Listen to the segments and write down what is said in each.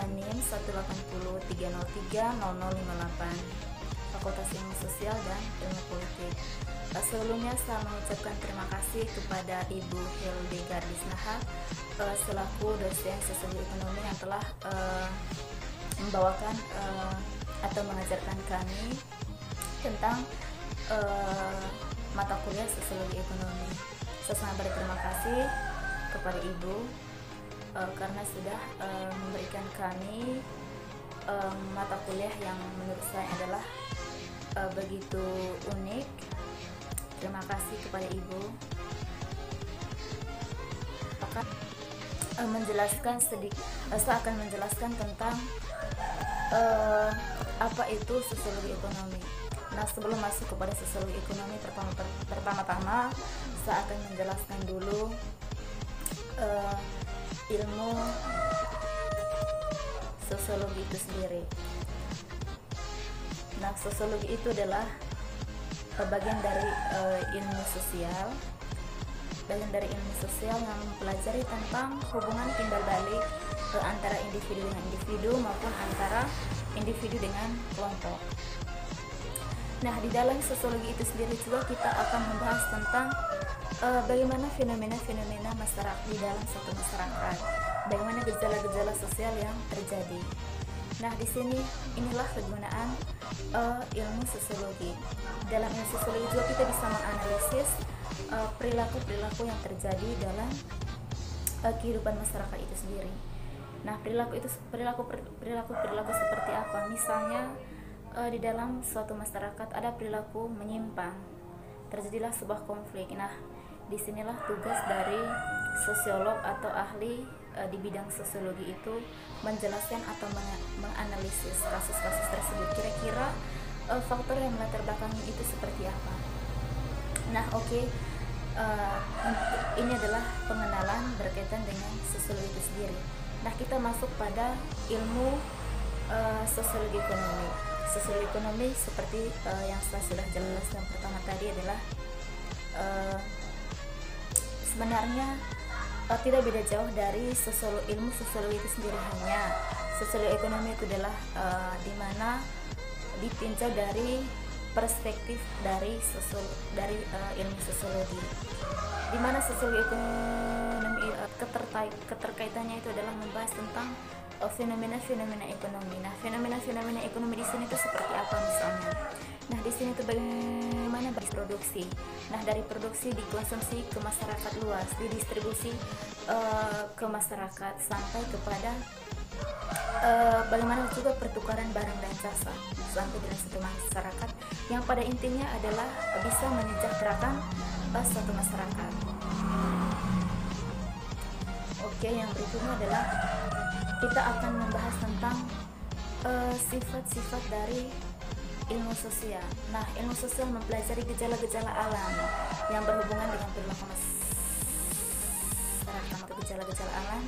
NIM 18030300058 Fakultas Ilmu Sosial dan Ilmu Politik. Sebelumnya saya mengucapkan terima kasih kepada Ibu Hildegard Disnaha selaku dosen Sosiologi Ekonomi yang telah membawakan atau mengajarkan kami tentang mata kuliah Sosiologi Ekonomi. Saya sangat berterima kasih kepada Ibu karena sudah memberikan kami mata kuliah yang menurut saya adalah begitu unik. Terima kasih kepada Ibu. Saya akan menjelaskan tentang apa itu sosiologi ekonomi. Nah, sebelum masuk kepada sosiologi ekonomi, pertama-tama saya akan menjelaskan dulu ilmu sosiologi itu sendiri. Nah, sosiologi itu adalah bagian dari ilmu sosial. Bagian dari ilmu sosial yang mempelajari tentang hubungan timbal balik antara individu dengan individu maupun antara individu dengan kelompok. Nah, di dalam sosiologi itu sendiri juga kita akan membahas tentang bagaimana fenomena-fenomena masyarakat di dalam suatu masyarakat, bagaimana gejala-gejala sosial yang terjadi. Nah, di sini inilah kegunaan ilmu sosiologi. Dalam ilmu sosiologi juga kita bisa menganalisis perilaku-perilaku yang terjadi dalam kehidupan masyarakat itu sendiri. Nah, perilaku seperti apa? Misalnya di dalam suatu masyarakat ada perilaku menyimpang, terjadilah sebuah konflik. Nah, disinilah tugas dari sosiolog atau ahli di bidang sosiologi itu menjelaskan atau menganalisis kasus-kasus tersebut. Kira-kira faktor yang melatar belakangi itu seperti apa? Nah, ini adalah pengenalan berkaitan dengan sosiologi itu sendiri. Nah, kita masuk pada ilmu sosiologi ekonomi. Sosiologi ekonomi seperti yang saya sudah jelaskan pertama tadi adalah sebenarnya tidak beda jauh dari ilmu sosiologi itu sendiri, hanya sosiologi ekonomi itu adalah di mana ditinjau dari perspektif dari ilmu sosiologi, di mana sosiologi ekonomi keterkaitannya itu adalah membahas tentang fenomena-fenomena ekonomi. Nah, fenomena-fenomena ekonomi di sini itu seperti apa misalnya? Nah, di sini itu bagaimana produksi. Nah, dari produksi dikonsumsi ke masyarakat luas, didistribusi ke masyarakat sampai kepada bagaimana juga pertukaran barang dan jasa sampai dalam satu masyarakat yang pada intinya adalah bisa menyejahterakan suatu masyarakat. Yang berikutnya adalah kita akan membahas tentang sifat-sifat dari ilmu sosial. Nah, ilmu sosial mempelajari gejala-gejala alam yang berhubungan dengan perilaku masyarakat atau gejala-gejala alam.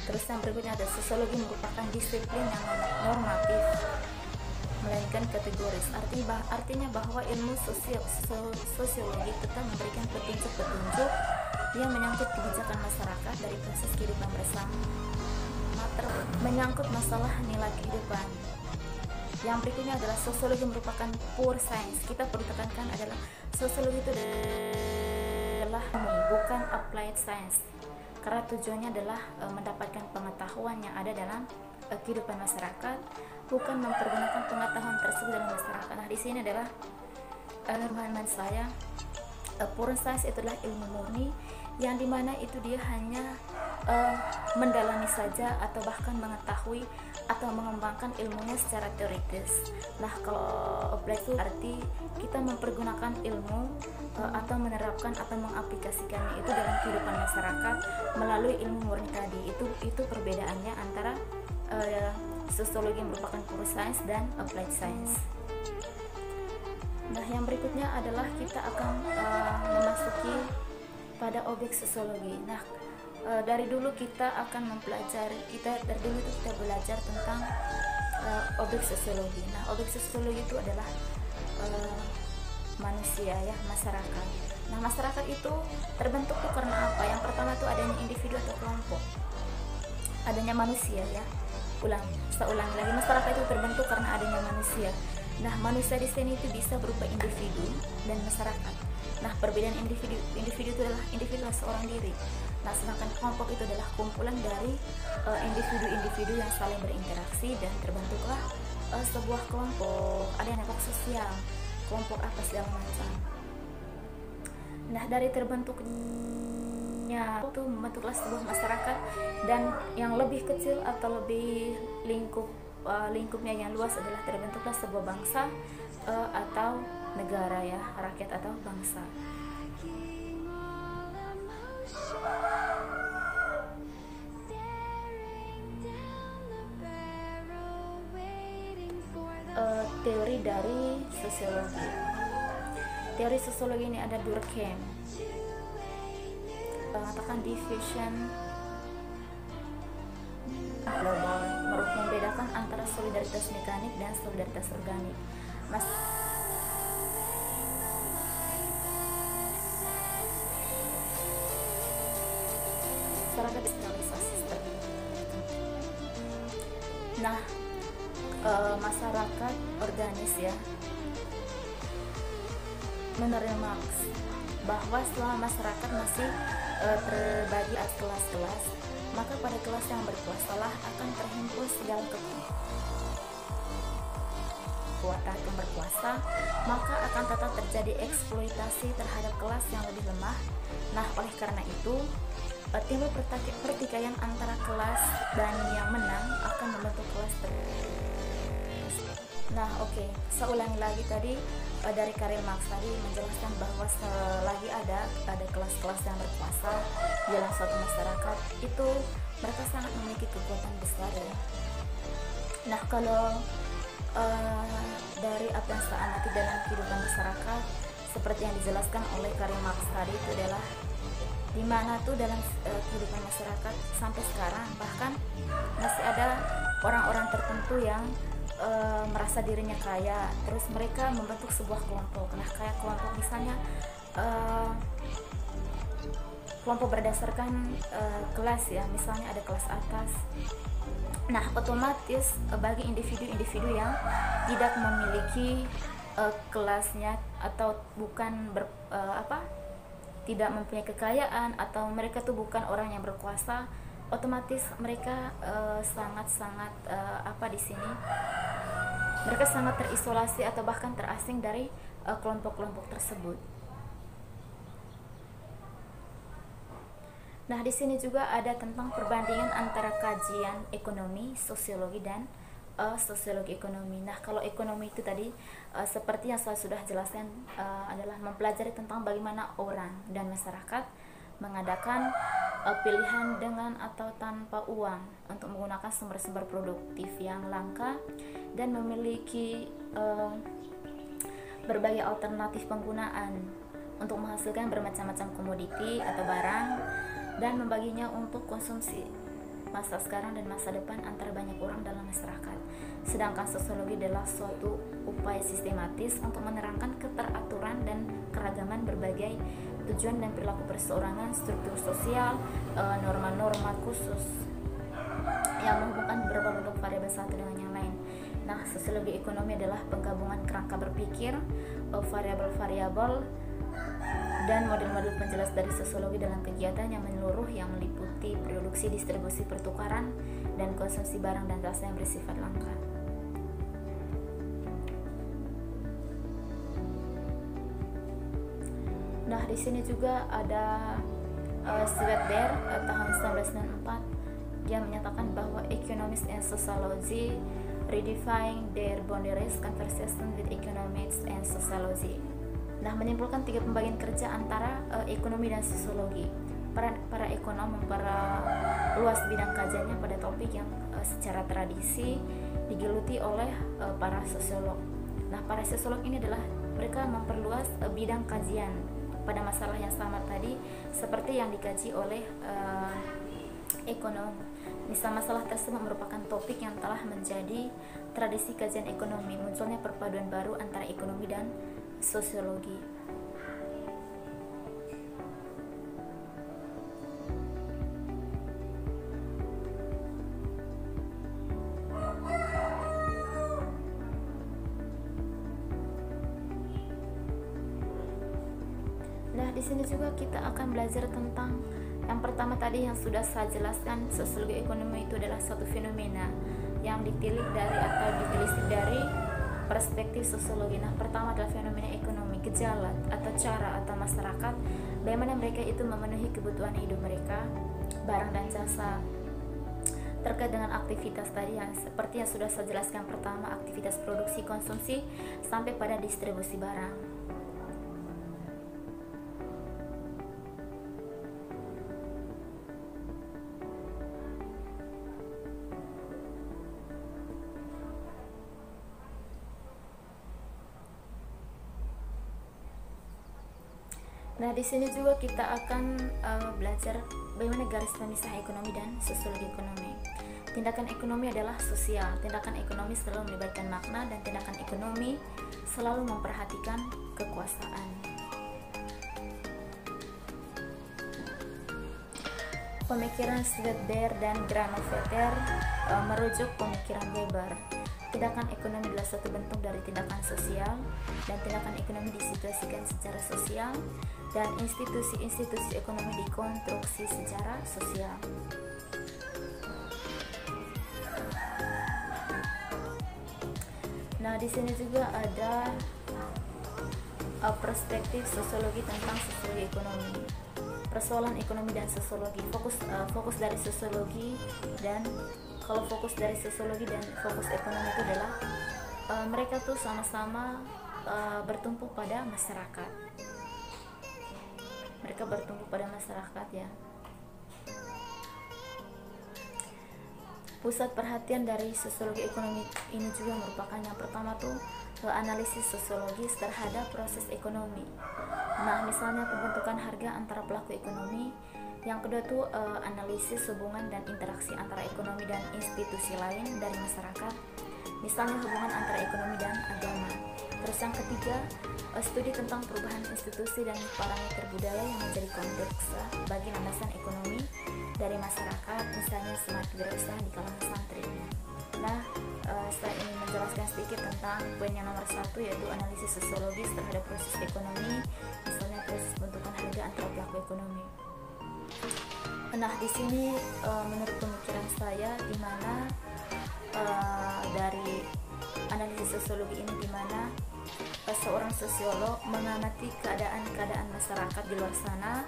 Terus yang berikutnya ada sosiologi merupakan disiplin yang normatif melainkan kategoris. Artinya bahwa ilmu sosiologi tetap memberikan petunjuk-petunjuk yang menyangkut kebijakan masyarakat dari proses kehidupan bersama, menyangkut masalah nilai kehidupan. Yang berikutnya adalah sosiologi merupakan pure science. Kita perlu tekankan adalah sosiologi itu adalah bukan applied science, karena tujuannya adalah mendapatkan pengetahuan yang ada dalam kehidupan masyarakat, bukan mempergunakan pengetahuan tersebut dalam masyarakat. Nah, di sini adalah pemahaman saya, pure science itulah ilmu murni yang dimana itu dia hanya mendalami saja atau bahkan mengetahui atau mengembangkan ilmunya secara teoritis. Nah, kalau applied itu arti kita mempergunakan ilmu atau menerapkan atau mengaplikasikannya itu dalam kehidupan masyarakat melalui ilmu murni tadi. Itu perbedaannya antara sosiologi yang merupakan pure science dan applied science. Nah, yang berikutnya adalah kita akan memasuki pada objek sosiologi. Nah, dari dulu kita akan mempelajari, kita belajar tentang objek sosiologi. Nah, objek sosiologi itu adalah manusia, ya, masyarakat. Nah, masyarakat itu terbentuk tuh karena apa? Yang pertama tuh adanya individu atau kelompok, adanya manusia ya. Saya ulangi lagi, masyarakat itu terbentuk karena adanya manusia. Nah, manusia di sini itu bisa berupa individu dan masyarakat. Nah, perbedaan individu itu adalah individu seorang diri. Nah, sedangkan kelompok itu adalah kumpulan dari individu-individu yang saling berinteraksi dan terbentuklah sebuah kelompok. Ada yang network sosial, kelompok apa segala macam. Nah, dari terbentuknya itu membentuklah sebuah masyarakat, dan yang lebih kecil atau lebih lingkupnya yang luas adalah terbentuklah sebuah bangsa atau negara ya, rakyat atau bangsa. Teori dari sosiologi. Teori sosiologi ini ada Durkheim, mengatakan division global, membedakan antara solidaritas mekanik dan solidaritas organik. Masyarakat digitalisasi. Nah, masyarakat organis ya, menurut Marx bahwa setelah masyarakat masih terbagi atas kelas-kelas, maka pada kelas yang berkuasalah akan terhimpun segala kekuatan yang berkuasa, maka akan tetap terjadi eksploitasi terhadap kelas yang lebih lemah. Nah, oleh karena itu timbul pertikaian antara kelas, dan yang menang akan membentuk kelas Nah, oke. Saya ulangi lagi tadi dari Karl Marx tadi menjelaskan bahwa selagi ada kelas-kelas yang berkuasa di dalam suatu masyarakat, itu mereka sangat memiliki kekuatan besar ya. Nah, kalau dari apa yang saya amati dalam kehidupan masyarakat, seperti yang dijelaskan oleh Karl Marx tadi, itu adalah di mana tuh dalam kehidupan masyarakat sampai sekarang bahkan masih ada orang-orang tertentu yang merasa dirinya kaya, terus mereka membentuk sebuah kelompok. Nah, kayak kelompok misalnya kelompok berdasarkan kelas ya, misalnya ada kelas atas. Nah, otomatis bagi individu-individu yang tidak memiliki kelasnya atau bukan tidak mempunyai kekayaan, atau mereka tuh bukan orang yang berkuasa, otomatis mereka sangat-sangat di sini mereka sangat terisolasi atau bahkan terasing dari kelompok-kelompok tersebut. Nah, di sini juga ada tentang perbandingan antara kajian ekonomi, sosiologi, dan sosiologi ekonomi. Nah, kalau ekonomi itu tadi seperti yang saya sudah jelaskan adalah mempelajari tentang bagaimana orang dan masyarakat mengadakan pilihan dengan atau tanpa uang untuk menggunakan sumber-sumber produktif yang langka dan memiliki berbagai alternatif penggunaan untuk menghasilkan bermacam-macam komoditi atau barang dan membaginya untuk konsumsi masa sekarang dan masa depan antara banyak orang dalam masyarakat. Sedangkan sosiologi adalah suatu upaya sistematis untuk menerangkan keteraturan dan keragaman berbagai tujuan dan perilaku perseorangan, struktur sosial, norma-norma khusus yang menghubungkan beberapa bentuk variabel satu dengan yang lain. Nah, sosiologi ekonomi adalah penggabungan kerangka berpikir, variabel-variabel dan model-model penjelas dari sosiologi dalam kegiatan yang menyeluruh yang meliputi produksi, distribusi, pertukaran, dan konsumsi barang dan jasa yang bersifat langka. Nah, di sini juga ada Sweetbaird tahun 1994. Dia menyatakan bahwa economics and sociology redefine their boundaries, conversation with economics and sociology. Nah, menimbulkan 3 pembagian kerja antara ekonomi dan sosiologi. Para ekonom memperluas bidang kajiannya pada topik yang secara tradisi digeluti oleh para sosiolog. Nah, para sosiolog ini adalah mereka memperluas bidang kajian pada masalah yang sama tadi seperti yang dikaji oleh ekonom. Misal masalah tersebut merupakan topik yang telah menjadi tradisi kajian ekonomi, munculnya perpaduan baru antara ekonomi dan sosiologi. di sini juga kita akan belajar tentang yang pertama tadi yang sudah saya jelaskan, sosiologi ekonomi itu adalah suatu fenomena yang ditilik dari atau ditelisik dari perspektif sosiologi. Nah, pertama adalah fenomena ekonomi, gejala atau cara atau masyarakat bagaimana mereka itu memenuhi kebutuhan hidup mereka, barang dan jasa terkait dengan aktivitas tadi yang seperti yang sudah saya jelaskan, pertama aktivitas produksi konsumsi sampai pada distribusi barang. Nah, di sini juga kita akan belajar bagaimana garis pemisah ekonomi dan sosiologi ekonomi. Tindakan ekonomi adalah sosial. Tindakan ekonomi selalu melibatkan makna dan tindakan ekonomi selalu memperhatikan kekuasaan. Pemikiran Swedenborg dan Granovetter merujuk pemikiran Weber. Tindakan ekonomi adalah suatu bentuk dari tindakan sosial, dan tindakan ekonomi disituasikan secara sosial, dan institusi-institusi ekonomi dikonstruksi secara sosial. Nah, di sini juga ada perspektif sosiologi tentang sosiologi ekonomi. Persoalan ekonomi dan sosiologi, fokus dari sosiologi, dan kalau fokus dari sosiologi dan fokus ekonomi itu adalah mereka tuh sama-sama bertumpu pada masyarakat. Mereka bertumpu pada masyarakat ya. Pusat perhatian dari sosiologi ekonomi ini juga merupakan yang pertama tuh analisis sosiologis terhadap proses ekonomi. Nah, misalnya pembentukan harga antara pelaku ekonomi. Yang kedua tuh analisis hubungan dan interaksi antara ekonomi dan institusi lain dari masyarakat, misalnya hubungan antara ekonomi dan agama. Terus yang ketiga, studi tentang perubahan institusi dan parameter budaya yang menjadi konteks bagi landasan ekonomi dari masyarakat, misalnya semangat wirausaha di kalangan santri. Nah, saya ingin menjelaskan sedikit tentang poin yang nomor 1, yaitu analisis sosiologis terhadap proses ekonomi, misalnya proses pembentukan harga antara pelaku ekonomi. Nah, di sini menurut pemikiran saya, di mana dari analisis sosiologi ini, di mana seorang sosiolog mengamati keadaan masyarakat di luar sana.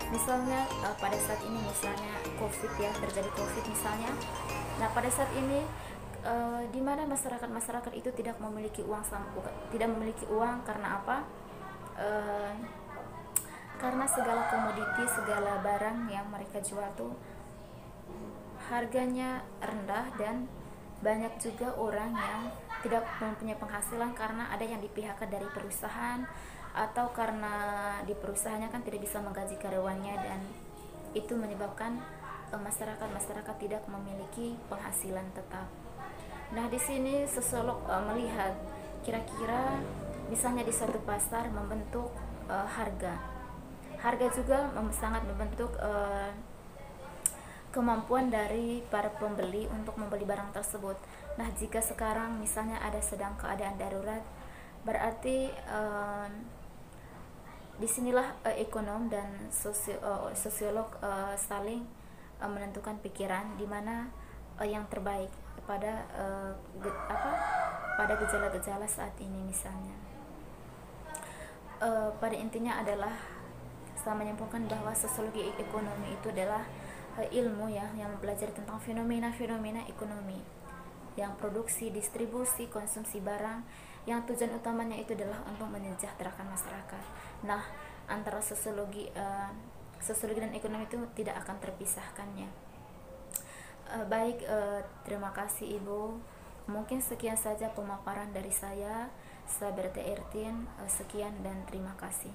Misalnya pada saat ini, misalnya COVID ya, terjadi COVID misalnya. Nah, pada saat ini di mana masyarakat itu tidak memiliki uang karena apa? Karena segala komoditi, segala barang yang mereka jual tuh harganya rendah, dan banyak juga orang yang tidak mempunyai penghasilan karena ada yang di PHK dari perusahaan, atau karena di perusahaannya kan tidak bisa menggaji karyawannya, dan itu menyebabkan masyarakat tidak memiliki penghasilan tetap. Nah, di sini sosiolog melihat kira-kira misalnya di suatu pasar membentuk harga juga sangat membentuk kemampuan dari para pembeli untuk membeli barang tersebut. Nah, jika sekarang misalnya ada sedang keadaan darurat, berarti disinilah ekonom dan sosiolog saling menentukan pikiran di mana yang terbaik pada pada gejala-gejala saat ini. Misalnya pada intinya adalah saya menyimpulkan bahwa sosiologi ekonomi itu adalah ilmu ya yang mempelajari tentang fenomena-fenomena ekonomi yang produksi, distribusi, konsumsi barang, yang tujuan utamanya itu adalah untuk menyejahterakan masyarakat. Nah, antara sosiologi dan ekonomi itu tidak akan terpisahkannya. Baik, terima kasih Ibu. Mungkin sekian saja pemaparan dari saya. Saya Berta Ertin, sekian dan terima kasih.